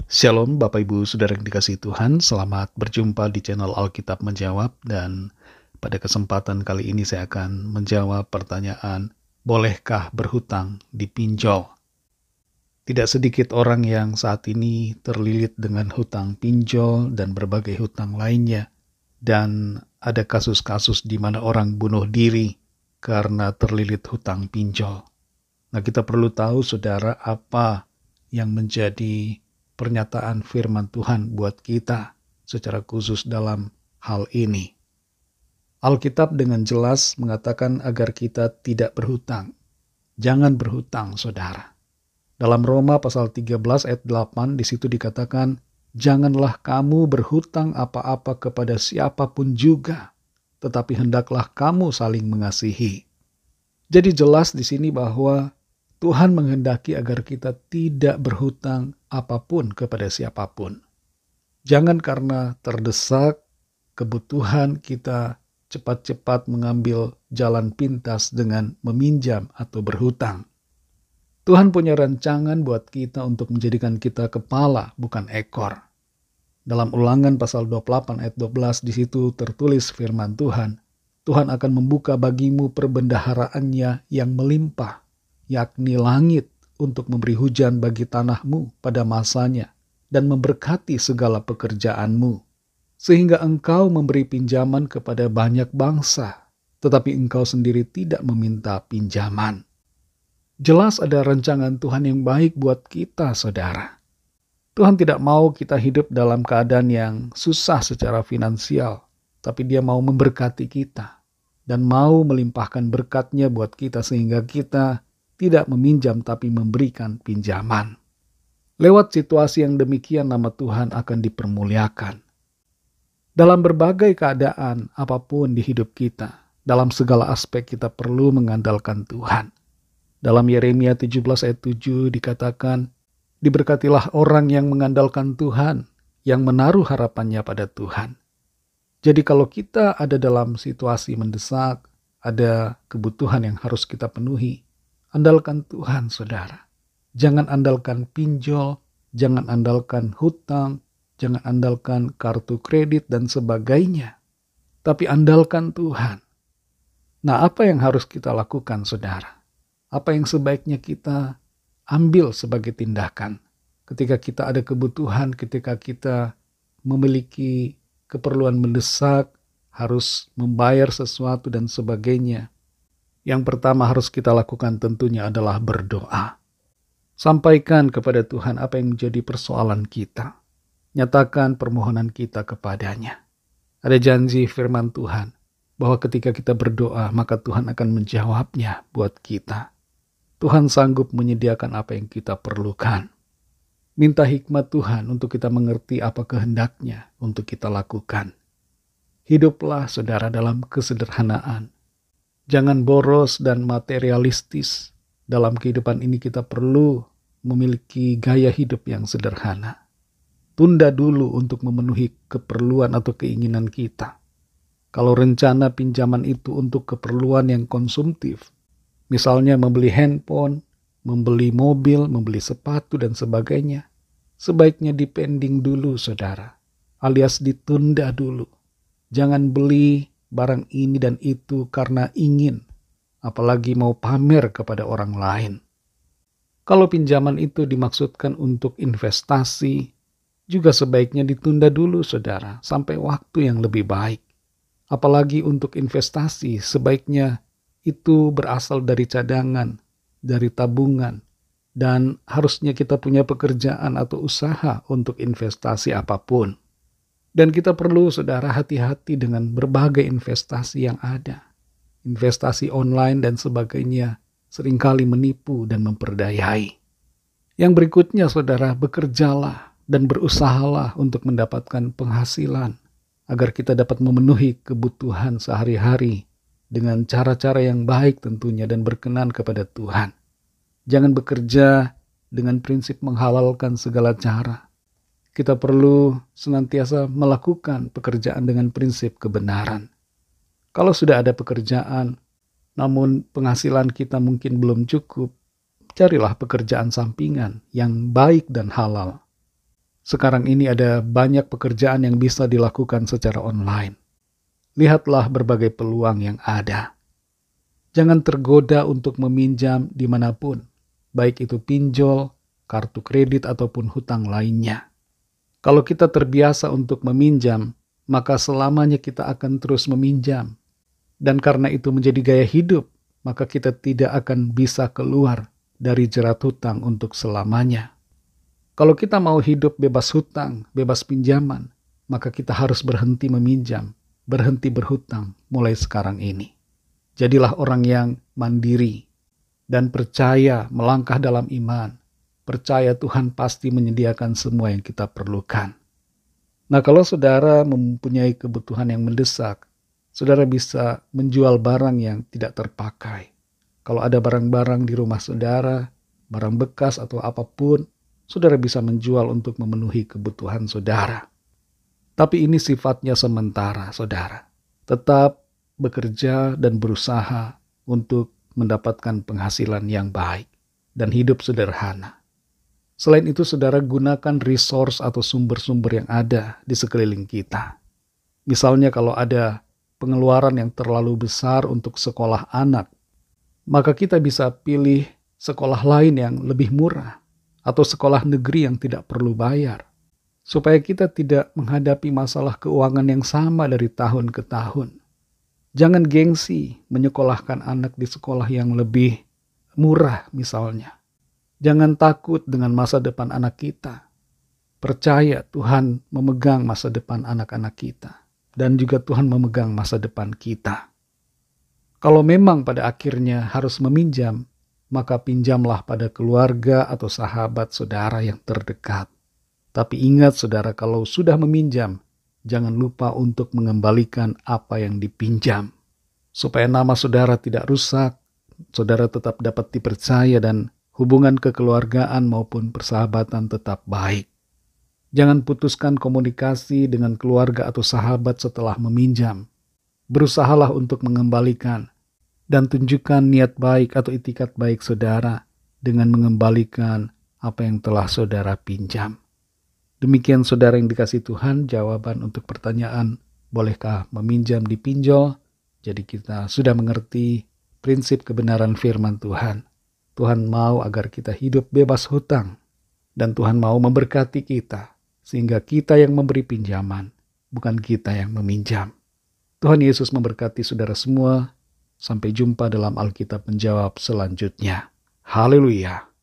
Shalom Bapak Ibu Saudara yang dikasihi Tuhan, selamat berjumpa di channel Alkitab Menjawab, dan pada kesempatan kali ini saya akan menjawab pertanyaan, bolehkah berhutang di pinjol? Tidak sedikit orang yang saat ini terlilit dengan hutang pinjol dan berbagai hutang lainnya, dan ada kasus-kasus di mana orang bunuh diri karena terlilit hutang pinjol. Nah, kita perlu tahu saudara apa yang menjadi pernyataan firman Tuhan buat kita secara khusus dalam hal ini. Alkitab dengan jelas mengatakan agar kita tidak berhutang. Jangan berhutang, saudara. Dalam Roma pasal 13 ayat 8 di situ dikatakan, janganlah kamu berhutang apa-apa kepada siapapun juga, tetapi hendaklah kamu saling mengasihi. Jadi jelas di sini bahwa Tuhan menghendaki agar kita tidak berhutang apapun kepada siapapun. Jangan karena terdesak kebutuhan kita cepat-cepat mengambil jalan pintas dengan meminjam atau berhutang. Tuhan punya rancangan buat kita untuk menjadikan kita kepala, bukan ekor. Dalam Ulangan pasal 28 ayat 12 di situ tertulis firman Tuhan, Tuhan akan membuka bagimu perbendaharaannya yang melimpah, yakni langit, untuk memberi hujan bagi tanahmu pada masanya dan memberkati segala pekerjaanmu, sehingga engkau memberi pinjaman kepada banyak bangsa, tetapi engkau sendiri tidak meminta pinjaman. Jelas ada rancangan Tuhan yang baik buat kita, saudara. Tuhan tidak mau kita hidup dalam keadaan yang susah secara finansial, tapi Dia mau memberkati kita dan mau melimpahkan berkat-Nya buat kita sehingga kita tidak meminjam tapi memberikan pinjaman. Lewat situasi yang demikian nama Tuhan akan dipermuliakan. Dalam berbagai keadaan apapun di hidup kita, dalam segala aspek kita perlu mengandalkan Tuhan. Dalam Yeremia 17 ayat 7 dikatakan, diberkatilah orang yang mengandalkan Tuhan, yang menaruh harapannya pada Tuhan. Jadi kalau kita ada dalam situasi mendesak, ada kebutuhan yang harus kita penuhi, andalkan Tuhan, saudara. Jangan andalkan pinjol, jangan andalkan hutang, jangan andalkan kartu kredit dan sebagainya. Tapi andalkan Tuhan. Nah, apa yang harus kita lakukan, saudara? Apa yang sebaiknya kita ambil sebagai tindakan? Ketika kita ada kebutuhan, ketika kita memiliki keperluan mendesak, harus membayar sesuatu dan sebagainya. Yang pertama harus kita lakukan tentunya adalah berdoa. Sampaikan kepada Tuhan apa yang menjadi persoalan kita. Nyatakan permohonan kita kepadanya. Ada janji firman Tuhan bahwa ketika kita berdoa maka Tuhan akan menjawabnya buat kita. Tuhan sanggup menyediakan apa yang kita perlukan. Minta hikmat Tuhan untuk kita mengerti apa kehendak-Nya untuk kita lakukan. Hiduplah saudara dalam kesederhanaan. Jangan boros dan materialistis. Dalam kehidupan ini kita perlu memiliki gaya hidup yang sederhana. Tunda dulu untuk memenuhi keperluan atau keinginan kita. Kalau rencana pinjaman itu untuk keperluan yang konsumtif, misalnya membeli handphone, membeli mobil, membeli sepatu dan sebagainya, sebaiknya dipending dulu, saudara, alias ditunda dulu. Jangan beli barang ini dan itu karena ingin, apalagi mau pamer kepada orang lain. Kalau pinjaman itu dimaksudkan untuk investasi, juga sebaiknya ditunda dulu, saudara, sampai waktu yang lebih baik. Apalagi untuk investasi, sebaiknya itu berasal dari cadangan, dari tabungan, dan harusnya kita punya pekerjaan atau usaha untuk investasi apapun. Dan kita perlu, saudara, hati-hati dengan berbagai investasi yang ada. Investasi online dan sebagainya seringkali menipu dan memperdayai. Yang berikutnya, saudara, bekerjalah dan berusahalah untuk mendapatkan penghasilan agar kita dapat memenuhi kebutuhan sehari-hari dengan cara-cara yang baik tentunya dan berkenan kepada Tuhan. Jangan bekerja dengan prinsip menghalalkan segala cara. Kita perlu senantiasa melakukan pekerjaan dengan prinsip kebenaran. Kalau sudah ada pekerjaan, namun penghasilan kita mungkin belum cukup, carilah pekerjaan sampingan yang baik dan halal. Sekarang ini ada banyak pekerjaan yang bisa dilakukan secara online. Lihatlah berbagai peluang yang ada. Jangan tergoda untuk meminjam dimanapun, baik itu pinjol, kartu kredit, ataupun hutang lainnya. Kalau kita terbiasa untuk meminjam, maka selamanya kita akan terus meminjam. Dan karena itu menjadi gaya hidup, maka kita tidak akan bisa keluar dari jerat hutang untuk selamanya. Kalau kita mau hidup bebas hutang, bebas pinjaman, maka kita harus berhenti meminjam, berhenti berhutang mulai sekarang ini. Jadilah orang yang mandiri dan percaya melangkah dalam iman. Percaya Tuhan pasti menyediakan semua yang kita perlukan. Nah, kalau saudara mempunyai kebutuhan yang mendesak, saudara bisa menjual barang yang tidak terpakai. Kalau ada barang-barang di rumah saudara, barang bekas atau apapun, saudara bisa menjual untuk memenuhi kebutuhan saudara. Tapi ini sifatnya sementara, saudara. Tetap bekerja dan berusaha untuk mendapatkan penghasilan yang baik dan hidup sederhana. Selain itu, saudara gunakan resource atau sumber-sumber yang ada di sekeliling kita. Misalnya kalau ada pengeluaran yang terlalu besar untuk sekolah anak, maka kita bisa pilih sekolah lain yang lebih murah atau sekolah negeri yang tidak perlu bayar, supaya kita tidak menghadapi masalah keuangan yang sama dari tahun ke tahun. Jangan gengsi menyekolahkan anak di sekolah yang lebih murah misalnya. Jangan takut dengan masa depan anak kita. Percaya Tuhan memegang masa depan anak-anak kita. Dan juga Tuhan memegang masa depan kita. Kalau memang pada akhirnya harus meminjam, maka pinjamlah pada keluarga atau sahabat saudara yang terdekat. Tapi ingat saudara, kalau sudah meminjam, jangan lupa untuk mengembalikan apa yang dipinjam. Supaya nama saudara tidak rusak, saudara tetap dapat dipercaya dan hubungan kekeluargaan maupun persahabatan tetap baik. Jangan putuskan komunikasi dengan keluarga atau sahabat setelah meminjam. Berusahalah untuk mengembalikan dan tunjukkan niat baik atau itikat baik saudara dengan mengembalikan apa yang telah saudara pinjam. Demikian saudara yang dikasihi Tuhan, jawaban untuk pertanyaan, bolehkah meminjam di pinjol? Jadi kita sudah mengerti prinsip kebenaran firman Tuhan. Tuhan mau agar kita hidup bebas hutang. Dan Tuhan mau memberkati kita. Sehingga kita yang memberi pinjaman, bukan kita yang meminjam. Tuhan Yesus memberkati saudara semua. Sampai jumpa dalam Alkitab Menjawab selanjutnya. Haleluya.